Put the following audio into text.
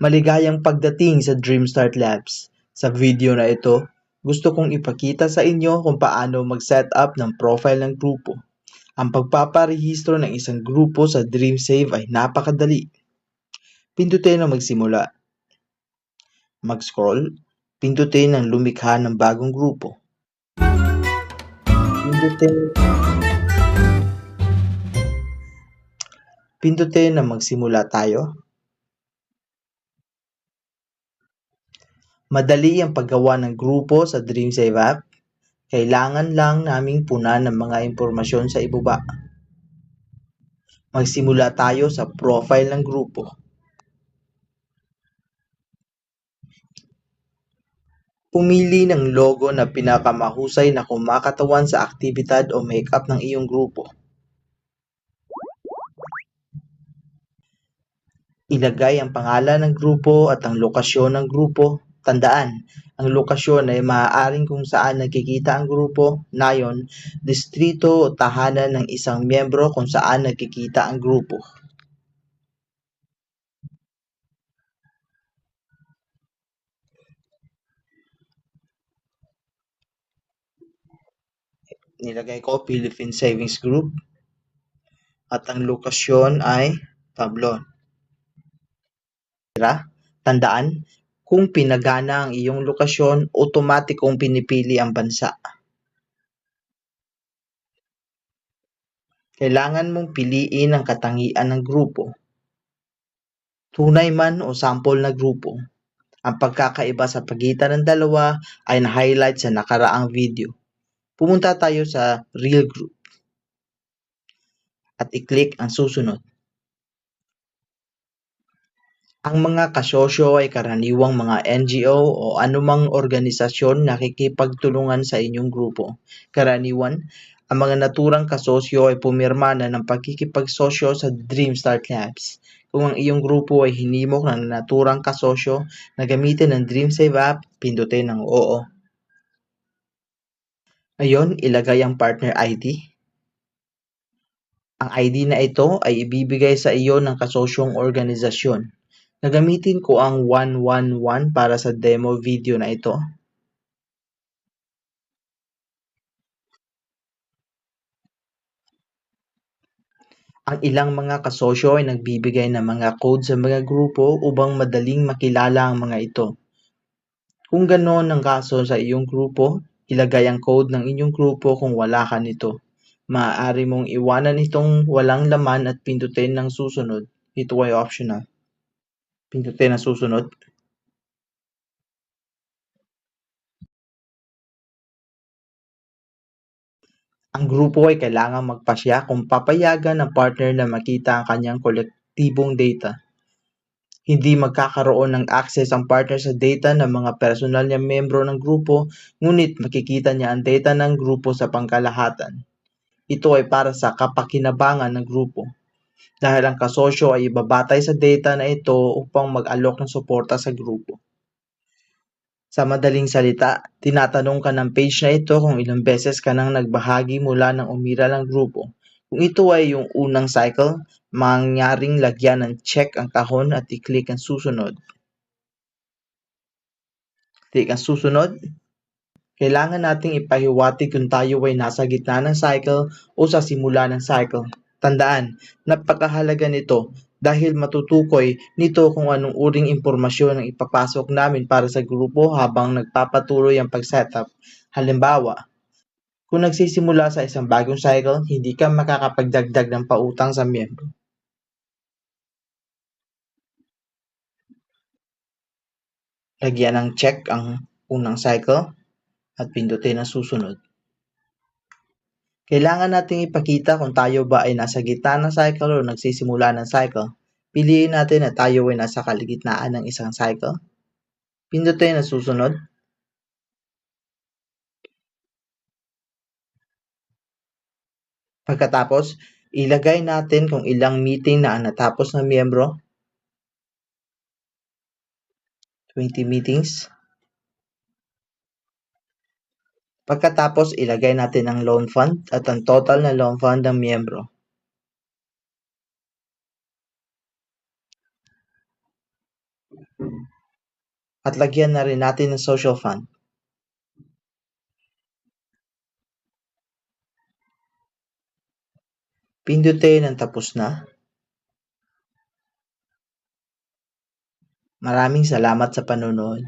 Maligayang pagdating sa Dreamstart Labs. Sa video na ito, gusto kong ipakita sa inyo kung paano mag-set up ng profile ng grupo. Ang pagpaparehistro ng isang grupo sa DreamSave ay napakadali. Pindutin ang magsimula. Mag-scroll, pindutin ang lumikha ng bagong grupo. Pindutin ang magsimula tayo. Madali ang paggawa ng grupo sa DreamSave app. Kailangan lang naming punan ng mga impormasyon sa ibaba. Magsimula tayo sa profile ng grupo. Pumili ng logo na pinakamahusay na kumakatawan sa aktibidad o makeup ng iyong grupo. Ilagay ang pangalan ng grupo at ang lokasyon ng grupo. Tandaan, ang lokasyon ay maaaring kung saan nagkikita ang grupo, nayon, distrito o tahanan ng isang miyembro kung saan nagkikita ang grupo. Nilagay ko Philippine Savings Group at ang lokasyon ay Tablon. Tandaan, kung pinagana ang iyong lokasyon, otomatikong pinipili ang bansa. Kailangan mong piliin ang katangian ng grupo. Tunay man o sample na grupo. Ang pagkakaiba sa pagitan ng dalawa ay na-highlight sa nakaraang video. Pumunta tayo sa Real Group at i-click ang susunod. Ang mga kasosyo ay karaniwang mga NGO o anumang organisasyon na nakikipagtulungan sa inyong grupo. Karaniwan, ang mga naturang kasosyo ay pumirma na ng pagkikipagsosyo sa Dreamstart Labs. Kung ang iyong grupo ay hinimok ng naturang kasosyo na gamitin ng DreamSave app, pindutin ang Oo. Ngayon, ilagay ang partner ID. Ang ID na ito ay ibibigay sa iyo ng kasosyong organisasyon. Gagamitin ko ang 111 para sa demo video na ito. Ang ilang mga kasosyo ay nagbibigay ng mga code sa mga grupo upang madaling makilala ang mga ito. Kung ganoon ang kaso sa iyong grupo, ilagay ang code ng inyong grupo kung wala ka nito. Maaari mong iwanan itong walang laman at pindutin ng susunod. Ito ay optional. Pindutin ang susunod. Ang grupo ay kailangang magpasya kung papayagan ng partner na makita ang kanyang kolektibong data. Hindi magkakaroon ng access ang partner sa data ng mga personal na miyembro ng grupo, ngunit makikita niya ang data ng grupo sa pangkalahatan. Ito ay para sa kapakinabangan ng grupo, dahil ang kasosyo ay ibabatay sa data na ito upang mag-alok ng suporta sa grupo. Sa madaling salita, tinatanong ka ng page na ito kung ilang beses ka nang nagbahagi mula ng umiral ang grupo. Kung ito ay yung unang cycle, mangyaring lagyan ng check ang kahon at i-click ang susunod. Click ang susunod. Kailangan nating ipahiwatig kung tayo ay nasa gitna ng cycle o sa simula ng cycle. Tandaan, napakahalaga nito dahil matutukoy nito kung anong uring impormasyon ang ipapasok namin para sa grupo habang nagpapatuloy ang pag-setup. Halimbawa, kung nagsisimula sa isang bagong cycle, hindi ka makakapagdagdag ng pautang sa miyembro. Lagyan ng check ang unang cycle at pindutin ang susunod. Kailangan nating ipakita kung tayo ba ay nasa gitna ng cycle o nagsisimula ng cycle. Piliin natin na tayo ay nasa kalagitnaan ng isang cycle. Pindutin ang susunod. Pagkatapos, ilagay natin kung ilang meeting na ang natapos ng miyembro. 20 meetings. Pagkatapos, ilagay natin ang loan fund at ang total na loan fund ng miyembro. At lagyan na rin natin ng social fund. Pindutin ang tapos na. Maraming salamat sa panonood.